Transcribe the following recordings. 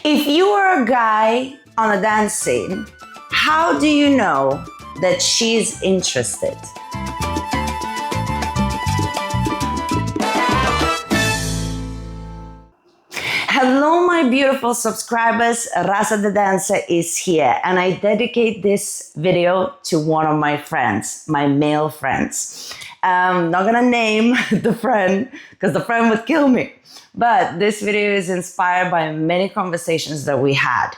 If you are a guy on a dance scene, how do you know that she's interested? Hello, my beautiful subscribers. Rasa the dancer is here, and I dedicate this video to one of my friends, my male friends. Not gonna name the friend because the friend would kill me. But this video is inspired by many conversations that we had.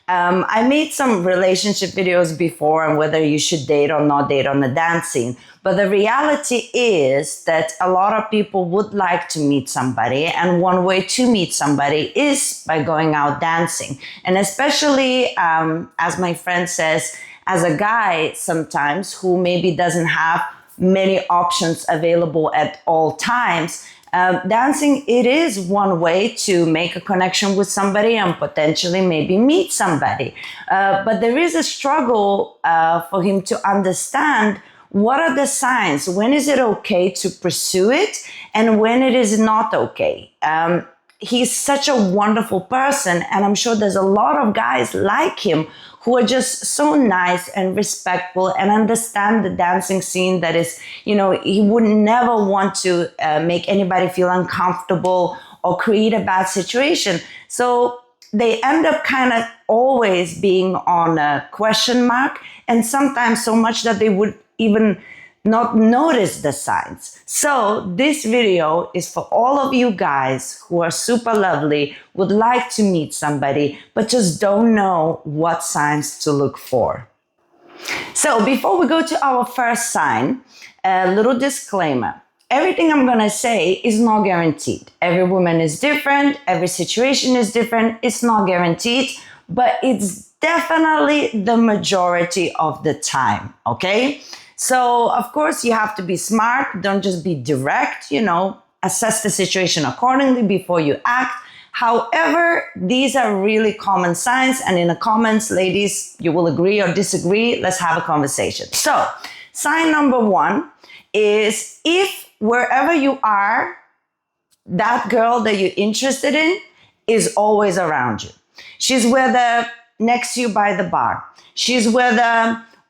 I made some relationship videos before on whether you should date or not date on the dance scene. But the reality is that a lot of people would like to meet somebody, and one way to meet somebody is by going out dancing. And especially, as my friend says, as a guy sometimes who maybe doesn't have many options available at all times, dancing, it is one way to make a connection with somebody and potentially maybe meet somebody. But there is a struggle for him to understand what are the signs, when is it okay to pursue it and when it is not okay. He's such a wonderful person, and I'm sure there's a lot of guys like him who are just so nice and respectful and understand the dancing scene. That is, he would never want to make anybody feel uncomfortable or create a bad situation. So they end up kind of always being on a question mark, and sometimes so much that they would even not notice the signs. So this video is for all of you guys who are super lovely, would like to meet somebody, but just don't know what signs to look for. So before we go to our first sign, a little disclaimer. Everything I'm gonna say is not guaranteed. Every woman is different, every situation is different, it's not guaranteed, but it's definitely the majority of the time, okay? So, of course, you have to be smart. Don't just be direct, assess the situation accordingly before you act. However, these are really common signs. And in the comments, ladies, you will agree or disagree. Let's have a conversation. So, sign number one is if wherever you are, that girl that you're interested in is always around you. She's next to you by the bar. She's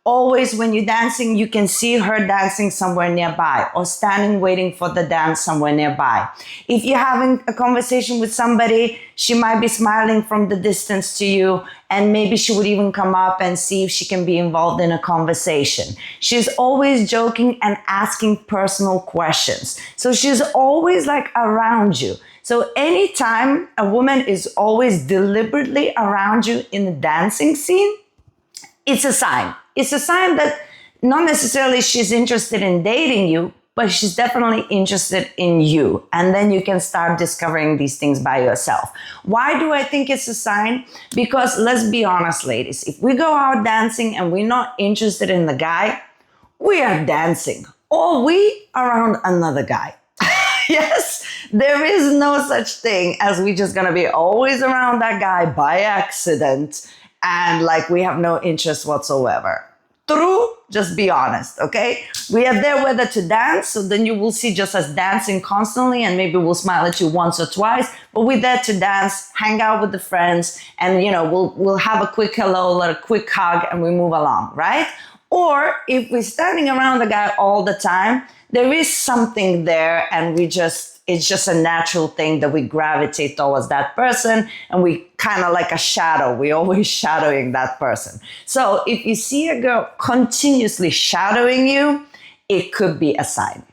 always when you're dancing, you can see her dancing somewhere nearby or standing waiting for the dance somewhere nearby. If you're having a conversation with somebody, she might be smiling from the distance to you, and maybe she would even come up and see if she can be involved in a conversation. She's always joking and asking personal questions. So she's always around you. So anytime a woman is always deliberately around you in the dancing scene, it's a sign. It's a sign that not necessarily she's interested in dating you, but she's definitely interested in you. And then you can start discovering these things by yourself. Why do I think it's a sign? Because let's be honest, ladies, if we go out dancing and we're not interested in the guy, we are dancing, or we are around another guy. Yes, there is no such thing as we just gonna be always around that guy by accident and we have no interest whatsoever. True, just be honest, okay? We are there whether to dance, so then you will see just us dancing constantly, and maybe we'll smile at you once or twice, but we're there to dance, hang out with the friends, and we'll have a quick hello, a quick hug, and we move along, right? Or if we're standing around the guy all the time, there is something there, and it's just a natural thing that we gravitate towards that person, and we kind of like a shadow. We're always shadowing that person. So if you see a girl continuously shadowing you, it could be a sign.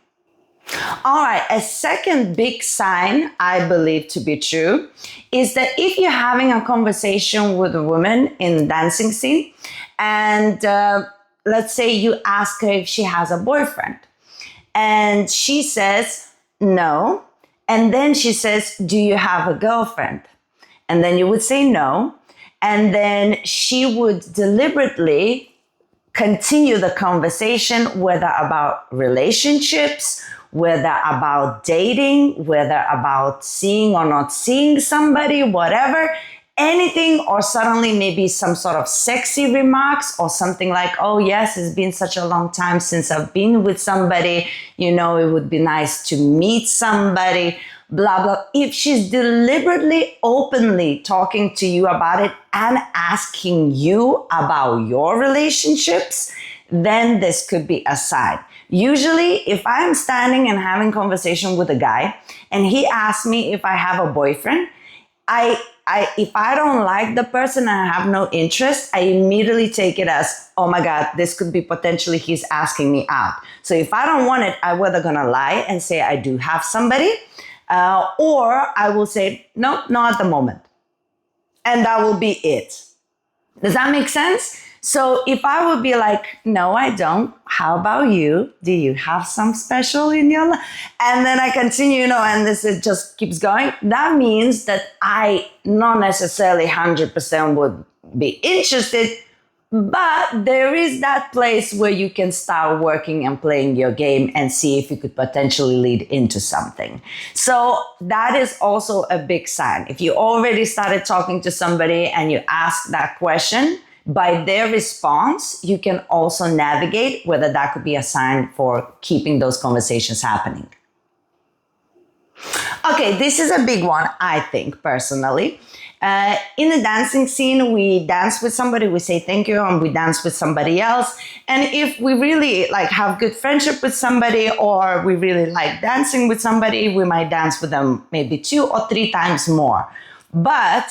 All right, a second big sign I believe to be true is that if you're having a conversation with a woman in the dancing scene, and let's say you ask her if she has a boyfriend, and she says, no. And then she says, do you have a girlfriend? And then you would say no. And then she would deliberately continue the conversation, whether about relationships, whether about dating, whether about seeing or not seeing somebody, whatever. Anything, or suddenly maybe some sort of sexy remarks or something like, oh yes, it's been such a long time since I've been with somebody, it would be nice to meet somebody. blah, blah. If she's deliberately, openly talking to you about it and asking you about your relationships, then this could be a sign. Usually, if I'm standing and having conversation with a guy and he asks me if I have a boyfriend, if I don't like the person and I have no interest, I immediately take it as, oh my God, this could be potentially he's asking me out. So if I don't want it, I'm either gonna lie and say I do have somebody, or I will say, no, not at the moment. And that will be it. Does that make sense? So if I would be like, no, I don't. How about you? Do you have some special in your life? And then I continue, and this it just keeps going. That means that I not necessarily 100% would be interested, but there is that place where you can start working and playing your game and see if you could potentially lead into something. So that is also a big sign. If you already started talking to somebody and you ask that question, by their response, you can also navigate whether that could be a sign for keeping those conversations happening. Okay, this is a big one, I think, personally. In the dancing scene, we dance with somebody, we say thank you, and we dance with somebody else. And if we really have good friendship with somebody, or we really like dancing with somebody, we might dance with them maybe 2 or 3 times more. But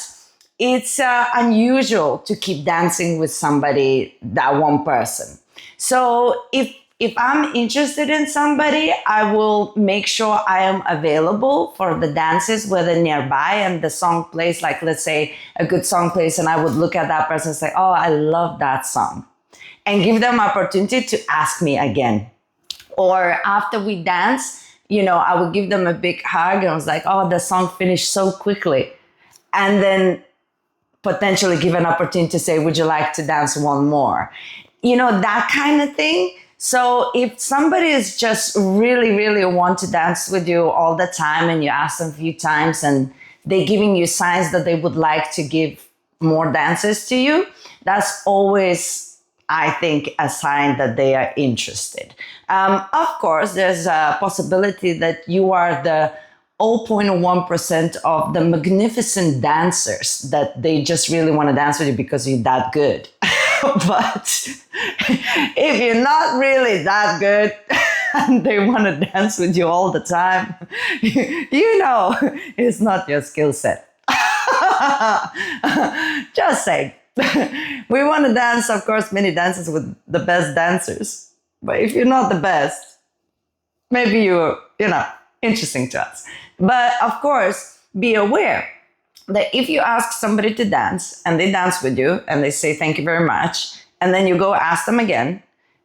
it's unusual to keep dancing with somebody, that one person. So if I'm interested in somebody, I will make sure I am available for the dances, whether nearby and the song plays, let's say a good song plays, and I would look at that person and say, oh, I love that song. And give them opportunity to ask me again. Or after we dance, I would give them a big hug and I was like, oh, the song finished so quickly. And then potentially give an opportunity to say, would you like to dance one more? That kind of thing. So if somebody is just really, really want to dance with you all the time and you ask them a few times and they're giving you signs that they would like to give more dances to you, that's always, I think, a sign that they are interested. Of course, there's a possibility that you are the 0.1% of the magnificent dancers that they just really want to dance with you because you're that good. But if you're not really that good and they want to dance with you all the time, it's not your skill set. Just saying. We want to dance, of course, many dances with the best dancers. But if you're not the best, maybe you're interesting to us. But of course, be aware that if you ask somebody to dance and they dance with you and they say thank you very much, and then you go ask them again,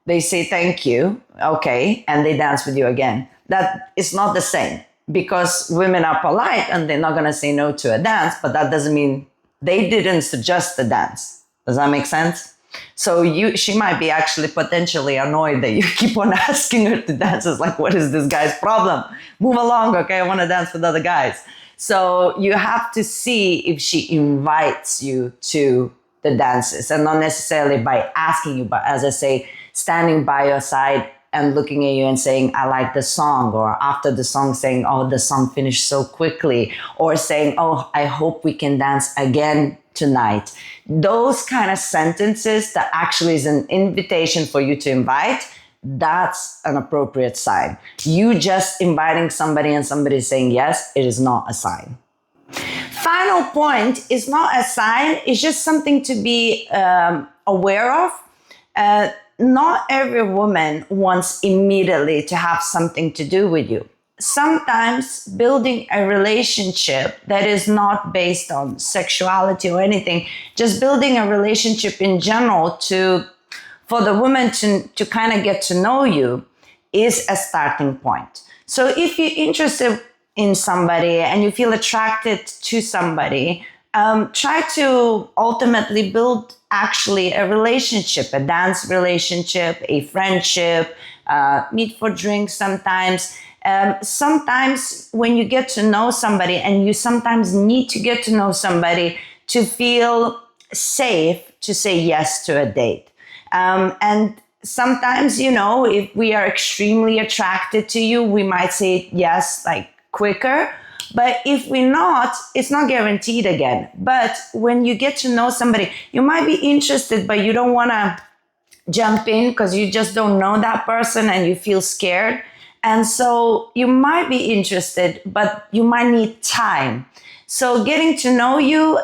they say thank you, okay, and they dance with you again. That is not the same, because women are polite and they're not going to say no to a dance, but that doesn't mean they didn't suggest the dance. Does that make sense? So she might be actually potentially annoyed that you keep on asking her to dance. It's like, what is this guy's problem? Move along, okay? I want to dance with other guys. So you have to see if she invites you to the dances, and not necessarily by asking you, but as I say, standing by your side and looking at you and saying, I like the song, or after the song saying, oh, the song finished so quickly, or saying, oh, I hope we can dance again tonight. Those kind of sentences that actually is an invitation for you to invite, that's an appropriate sign. You just inviting somebody and somebody saying yes, it is not a sign. Final point is not a sign, it's just something to be aware of. Not every woman wants immediately to have something to do with you. Sometimes building a relationship that is not based on sexuality or anything, just building a relationship in general for the woman to kind of get to know you is a starting point. So if you're interested in somebody and you feel attracted to somebody, try to ultimately build actually a relationship, a dance relationship, a friendship, meet for drinks sometimes. Sometimes when you get to know somebody, and you sometimes need to get to know somebody to feel safe to say yes to a date. And sometimes, if we are extremely attracted to you, we might say yes, quicker. But if we're not, it's not guaranteed again. But when you get to know somebody, you might be interested, but you don't want to jump in because you just don't know that person and you feel scared. And so you might be interested, but you might need time. So getting to know you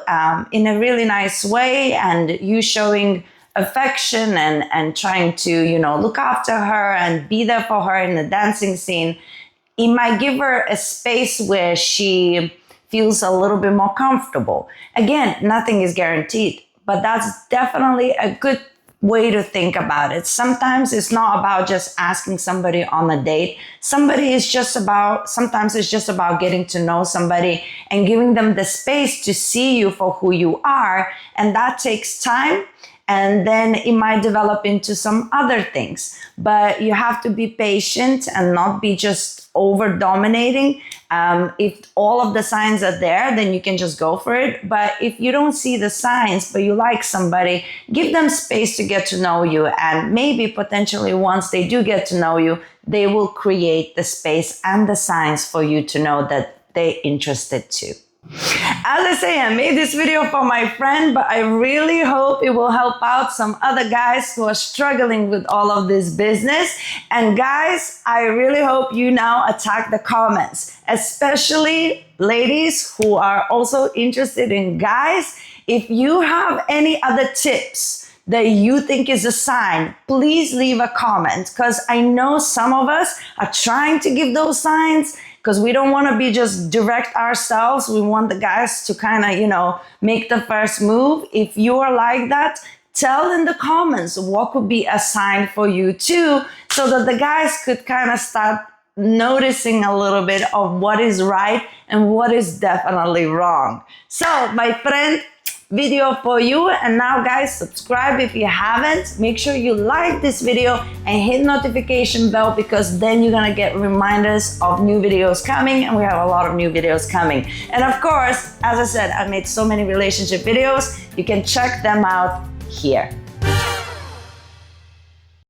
in a really nice way, and you showing affection and trying to, look after her and be there for her in the dancing scene, it might give her a space where she feels a little bit more comfortable. Again, nothing is guaranteed, but that's definitely a good way to think about it. Sometimes it's not about just asking somebody on a date. Sometimes it's just about getting to know somebody and giving them the space to see you for who you are. And that takes time. And then it might develop into some other things. But you have to be patient and not be just over dominating. If all of the signs are there, then you can just go for it. But if you don't see the signs, but you like somebody, give them space to get to know you. And maybe potentially once they do get to know you, they will create the space and the signs for you to know that they're interested too. As I say, I made this video for my friend, but I really hope it will help out some other guys who are struggling with all of this business. And guys, I really hope you now attack the comments, especially ladies who are also interested in guys. If you have any other tips that you think is a sign, please leave a comment, because I know some of us are trying to give those signs, because we don't want to be just direct ourselves. We want the guys to kind of, make the first move. If you are like that, tell in the comments what could be a sign for you too, so that the guys could kind of start noticing a little bit of what is right and what is definitely wrong. So, my friend, video for you. And now guys, subscribe if you haven't. Make sure you like this video and hit notification bell, because then you're gonna get reminders of new videos coming, and we have a lot of new videos coming. And of course, as I said, I made so many relationship videos. You can check them out here.